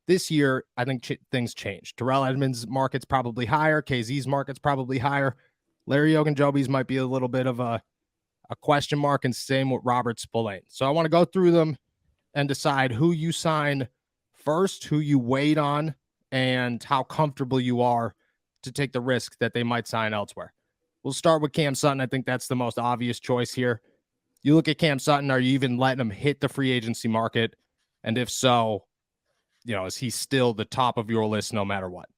This year, I think things changed. Terrell Edmonds' market's probably higher. KZ's market's probably higher. Larry Ogunjobi's might be a little bit of a question mark, and same with Robert Spillane. So I want to go through them and decide who you sign first, who you wait on, and how comfortable you are to take the risk that they might sign elsewhere. We'll start with Cam Sutton. I think that's the most obvious choice here. You look at Cam Sutton, are you even letting him hit the free agency market? And if so, is he still the top of your list no matter what?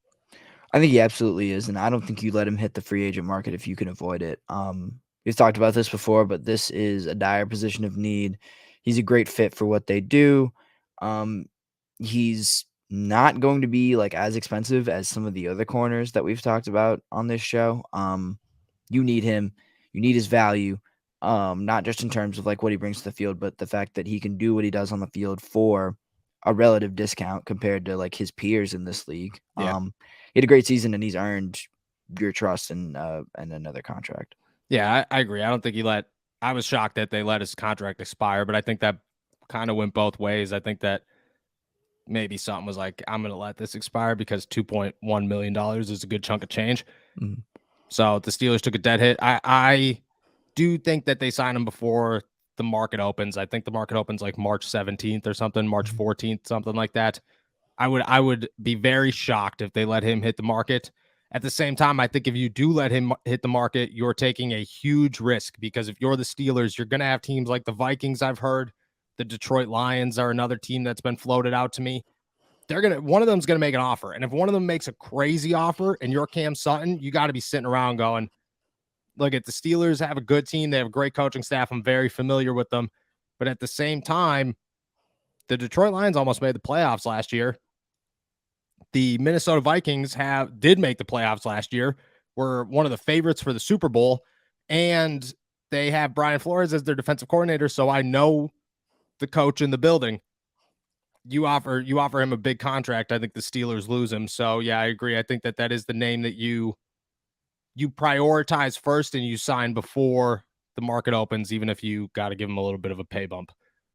I think he absolutely is, and I don't think you let him hit the free agent market if you can avoid it. We've talked about this before, but this is a dire position of need. He's a great fit for what they do. He's not going to be like as expensive as some of the other corners that we've talked about on this show. You need him. You need his value, not just in terms of like what he brings to the field, but the fact that he can do what he does on the field for a relative discount compared to like his peers in this league. Yeah. He had a great season, and he's earned your trust and another contract. Yeah, I agree. I don't think I was shocked that they let his contract expire, but I think that kind of went both ways. I think that maybe something was like, I'm going to let this expire because $2.1 million is a good chunk of change. Mm-hmm. So the Steelers took a dead hit. I do think that they sign him before the market opens. I think the market opens like March 17th or something, March 14th, something like that. I would be very shocked if they let him hit the market. At the same time, I think if you do let him hit the market, you're taking a huge risk, because if you're the Steelers, you're going to have teams like the Vikings, I've heard. The Detroit Lions are another team that's been floated out to me. One of them's going to make an offer. And if one of them makes a crazy offer and you're Cam Sutton, you got to be sitting around going, look, at the Steelers have a good team. They have a great coaching staff. I'm very familiar with them. But at the same time, the Detroit Lions almost made the playoffs last year. The Minnesota Vikings did make the playoffs last year, were one of the favorites for the Super Bowl, and they have Brian Flores as their defensive coordinator, so I know the coach in the building. You offer him a big contract, I think the Steelers lose him. So, yeah, I agree. I think that is the name that you prioritize first and you sign before the market opens, even if you got to give him a little bit of a pay bump.